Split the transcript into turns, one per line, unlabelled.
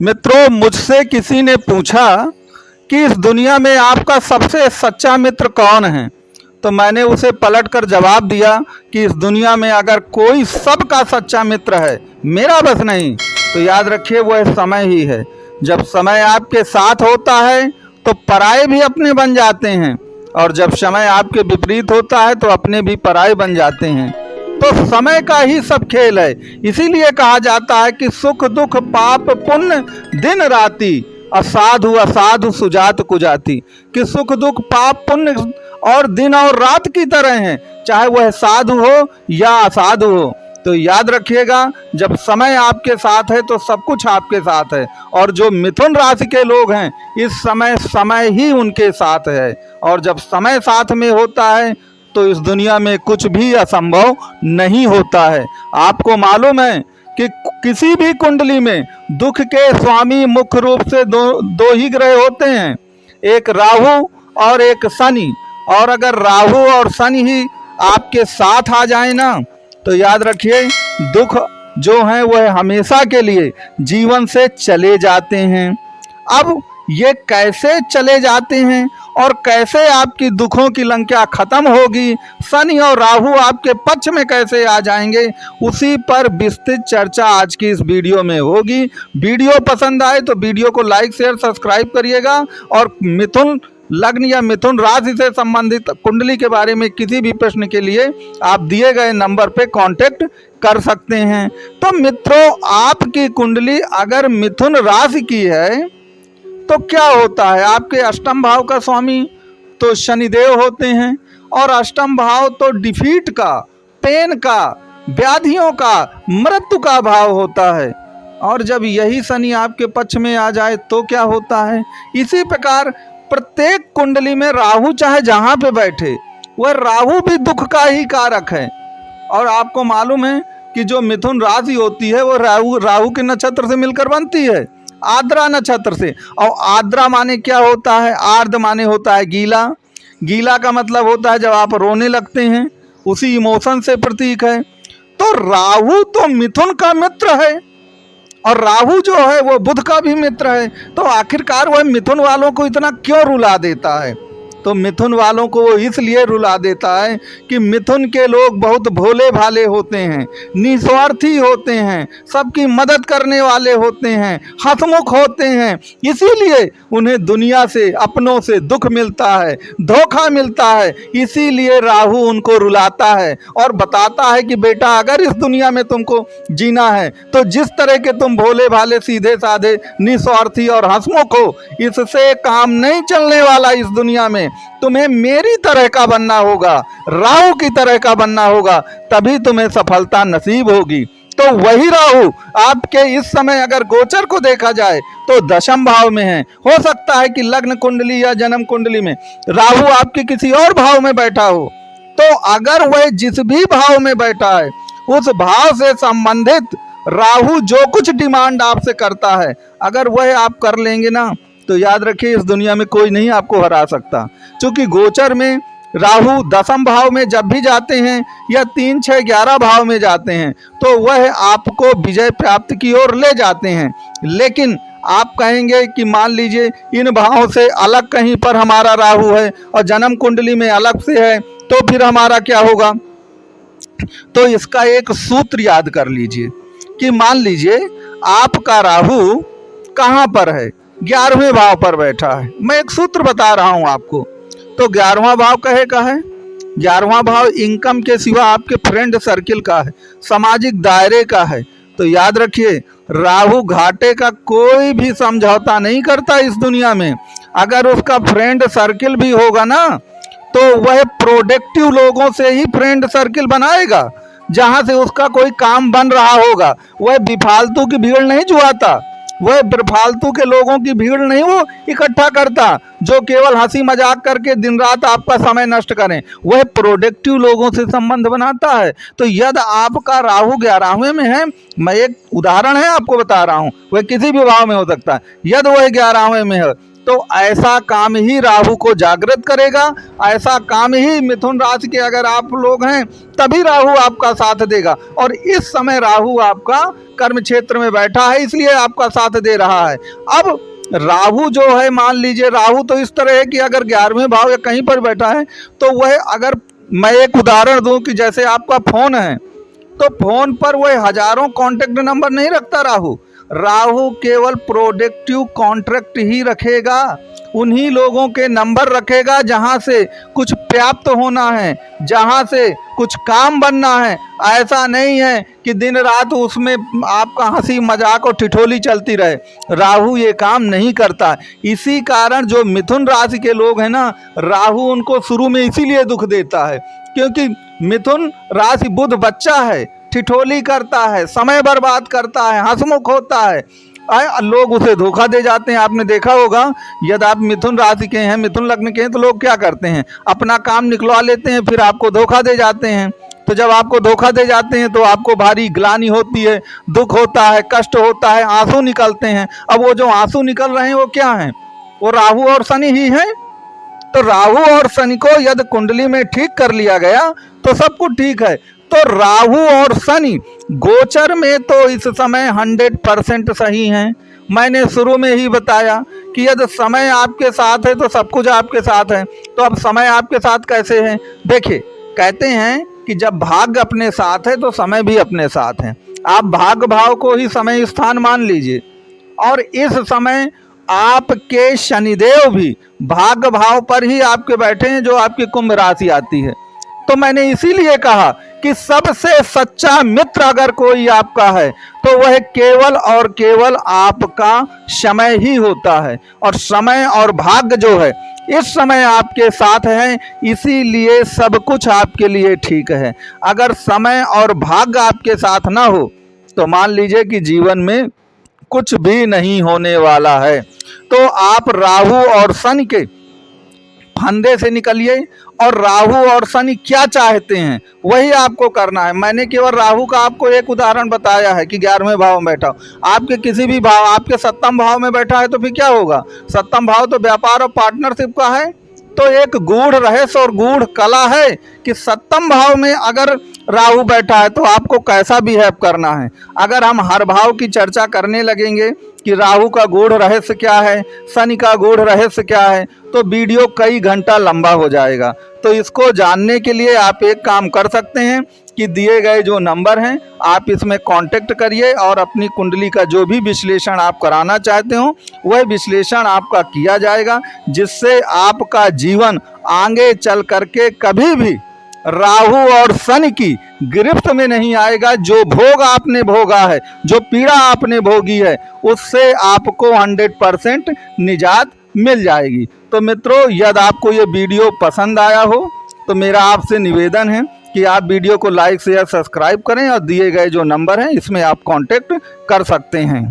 मित्रों, मुझसे किसी ने पूछा कि इस दुनिया में आपका सबसे सच्चा मित्र कौन है। तो मैंने उसे पलटकर जवाब दिया कि इस दुनिया में अगर कोई सबका सच्चा मित्र है, मेरा बस नहीं, तो याद रखिए वह समय ही है। जब समय आपके साथ होता है तो पराये भी अपने बन जाते हैं, और जब समय आपके विपरीत होता है तो अपने भी पराये बन जाते हैं। तो समय का ही सब खेल है। इसीलिए कहा जाता है कि सुख दुख पाप पुण्य दिन राति, असाधु असाधु सुजात कुजाति, कि सुख दुख पाप पुण्य और दिन और रात की तरह हैं, चाहे वह साधु हो या असाधु हो। तो याद रखिएगा, जब समय आपके साथ है तो सब कुछ आपके साथ है। और जो मिथुन राशि के लोग हैं, इस समय समय ही उनके साथ है। और जब समय साथ में होता है तो इस दुनिया में कुछ भी असंभव नहीं होता है। आपको मालूम है कि किसी भी कुंडली में दुख के स्वामी मुख्य रूप से दो ही ग्रह होते हैं, एक राहु और एक शनि। और अगर राहु और शनि ही आपके साथ आ जाए ना, तो याद रखिए दुख जो है वह हमेशा के लिए जीवन से चले जाते हैं। अब ये कैसे चले जाते हैं और कैसे आपकी दुखों की लंका खत्म होगी, शनि और राहु आपके पक्ष में कैसे आ जाएंगे, उसी पर विस्तृत चर्चा आज की इस वीडियो में होगी। वीडियो पसंद आए तो वीडियो को लाइक शेयर सब्सक्राइब करिएगा। और मिथुन लग्न या मिथुन राशि से संबंधित कुंडली के बारे में किसी भी प्रश्न के लिए आप दिए गए नंबर पे कांटेक्ट कर सकते हैं। तो मित्रों, आपकी कुंडली अगर मिथुन राशि की है तो क्या होता है, आपके अष्टम भाव का स्वामी तो शनिदेव होते हैं, और अष्टम भाव तो डिफीट का, पेन का, व्याधियों का, मृत्यु का भाव होता है। और जब यही शनि आपके पक्ष में आ जाए तो क्या होता है। इसी प्रकार प्रत्येक कुंडली में राहु चाहे जहाँ पे बैठे, वह राहु भी दुख का ही कारक है। और आपको मालूम है कि जो मिथुन राशि होती है वो राहु के नक्षत्र से मिलकर बनती है, आर्द्रा नक्षत्र से। और आर्द्रा माने क्या होता है, आर्द्र माने होता है गीला। गीला का मतलब होता है जब आप रोने लगते हैं, उसी इमोशन से प्रतीक है। तो राहु तो मिथुन का मित्र है, और राहु जो है वो बुध का भी मित्र है। तो आखिरकार वह मिथुन वालों को इतना क्यों रुला देता है। तो मिथुन वालों को वो इसलिए रुला देता है कि मिथुन के लोग बहुत भोले भाले होते हैं, निस्वार्थी होते हैं, सबकी मदद करने वाले होते हैं, हंसमुख होते हैं। इसीलिए उन्हें दुनिया से, अपनों से दुख मिलता है, धोखा मिलता है। इसीलिए राहु उनको रुलाता है और बताता है कि बेटा, अगर इस दुनिया में तुमको जीना है तो जिस तरह के तुम भोले भाले, सीधे साधे, निस्वार्थी और हंसमुख हो, इससे काम नहीं चलने वाला। इस दुनिया में तुम्हें मेरी तरह का बनना होगा, राहु की तरह का बनना होगा, तभी तुम्हें सफलता नसीब होगी। तो वही राहु आपके इस समय अगर गोचर को देखा जाए तो दशम भाव में है। हो सकता है कि लग्न कुंडली या जन्म कुंडली में राहु आपके किसी और भाव में बैठा हो। तो अगर वह जिस भी भाव में बैठा है, उस भाव से संबंधित राहु जो कुछ डिमांड आपसे करता है, अगर वह आप कर लेंगे ना, तो याद रखिए इस दुनिया में कोई नहीं आपको हरा सकता। क्योंकि गोचर में राहु दशम भाव में जब भी जाते हैं या 3, 6, 11 भाव में जाते हैं तो वह आपको विजय प्राप्त की ओर ले जाते हैं। लेकिन आप कहेंगे कि मान लीजिए इन भावों से अलग कहीं पर हमारा राहु है और जन्म कुंडली में अलग से है, तो फिर हमारा क्या होगा। तो इसका एक सूत्र याद कर लीजिए कि मान लीजिए आपका राहु कहाँ पर है, 11वें भाव पर बैठा है। मैं एक सूत्र बता रहा हूं आपको। तो 11वां भाव कहे का है, 11वां भाव इनकम के सिवा आपके फ्रेंड सर्किल का है, सामाजिक दायरे का है। तो याद रखिए राहु घाटे का कोई भी समझौता नहीं करता इस दुनिया में। अगर उसका फ्रेंड सर्किल भी होगा ना, तो वह प्रोडक्टिव लोगों से ही फ्रेंड सर्किल बनाएगा, जहां से उसका कोई काम बन रहा होगा। वह बेफालतू की भीड़ नहीं जुआता, वह बेफालतू के लोगों की भीड़ नहीं वो इकट्ठा करता जो केवल हंसी मजाक करके दिन रात आपका समय नष्ट करें। वह प्रोडक्टिव लोगों से संबंध बनाता है। तो यदि आपका राहु 11वें में है, मैं एक उदाहरण है आपको बता रहा हूं, वह किसी भी भाव में हो सकता है। यदि वह 11वें में है तो ऐसा काम ही राहु को जागृत करेगा, ऐसा काम ही मिथुन राशि के अगर आप लोग हैं तभी राहु आपका साथ देगा। और इस समय राहु आपका कर्म क्षेत्र में बैठा है, इसलिए आपका साथ दे रहा है। अब राहु जो है, मान लीजिए राहु तो इस तरह है कि अगर 11वें भाव या कहीं पर बैठा है तो वह, अगर मैं एक उदाहरण दूं कि जैसे आपका फोन है तो फोन पर वह हजारों कॉन्टेक्ट नंबर नहीं रखता राहु। राहु केवल प्रोडक्टिव कॉन्ट्रैक्ट ही रखेगा, उन्हीं लोगों के नंबर रखेगा जहां से कुछ प्राप्त होना है, जहां से कुछ काम बनना है। ऐसा नहीं है कि दिन रात उसमें आपका हंसी मजाक और ठिठोली चलती रहे, राहु ये काम नहीं करता। इसी कारण जो मिथुन राशि के लोग हैं ना, राहु उनको शुरू में इसीलिए दुख देता है क्योंकि मिथुन राशि बुध बच्चा है, ठिठोली करता है, समय बर्बाद करता है, हंसमुख होता है, लोग उसे धोखा दे जाते हैं। आपने देखा होगा, यदि आप मिथुन राशि के हैं, मिथुन लग्न के हैं, तो लोग क्या करते हैं, अपना काम निकलवा लेते हैं, फिर आपको धोखा दे जाते हैं। तो जब आपको धोखा दे जाते हैं तो आपको भारी ग्लानि होती है, दुख होता है, कष्ट होता है, आंसू निकलते हैं। अब वो जो आंसू निकल रहे हैं वो क्या हैं, वो राहु और शनि ही हैं। तो राहु और शनि को यदि कुंडली में ठीक कर लिया गया तो सब कुछ ठीक है। तो राहु और शनि गोचर में तो इस समय 100% सही हैं। मैंने शुरू में ही बताया कि यदि समय आपके साथ है तो सब कुछ आपके साथ है। तो अब समय आपके साथ कैसे है? देखिए, कहते हैं कि जब भाग्य अपने साथ है तो समय भी अपने साथ है। आप भाग्य भाव को ही समय स्थान मान लीजिए, और इस समय आपके शनिदेव भी भाग्य भाव पर ही आपके बैठे हैं, जो आपकी कुंभ राशि आती है। तो मैंने इसीलिए कहा कि सबसे सच्चा मित्र अगर कोई आपका है तो वह केवल और केवल आपका समय ही होता है। और समय और भाग्य जो है इस समय आपके साथ है, इसीलिए सब कुछ आपके लिए ठीक है। अगर समय और भाग्य आपके साथ ना हो तो मान लीजिए कि जीवन में कुछ भी नहीं होने वाला है। तो आप राहु और शनि के फंदे से निकलिए, और राहु और शनि क्या चाहते हैं वही आपको करना है। मैंने केवल राहु का आपको एक उदाहरण बताया है कि 11वें भाव में बैठा हो। आपके किसी भी भाव, आपके 7वें भाव में बैठा है तो फिर क्या होगा? 7वां भाव तो व्यापार और पार्टनरशिप का है। तो एक गूढ़ रहस्य और गूढ़ कला है कि 7वें भाव में अगर राहु बैठा है तो आपको कैसा बिहेव करना है। अगर हम हर भाव की चर्चा करने लगेंगे कि राहु का गूढ़ रहस्य क्या है, शनि का गूढ़ रहस्य क्या है, तो वीडियो कई घंटा लंबा हो जाएगा। तो इसको जानने के लिए आप एक काम कर सकते हैं कि दिए गए जो नंबर हैं आप इसमें कांटेक्ट करिए, और अपनी कुंडली का जो भी विश्लेषण आप कराना चाहते हो वह विश्लेषण आपका किया जाएगा, जिससे आपका जीवन आगे चल करके कभी भी राहु और शनि की गिरफ्त में नहीं आएगा। जो भोग आपने भोगा है, जो पीड़ा आपने भोगी है, उससे आपको 100% निजात मिल जाएगी। तो मित्रों, यदि आपको ये वीडियो पसंद आया हो तो मेरा आपसे निवेदन है कि आप वीडियो को लाइक शेयर सब्सक्राइब करें, और दिए गए जो नंबर हैं इसमें आप कांटेक्ट कर सकते हैं।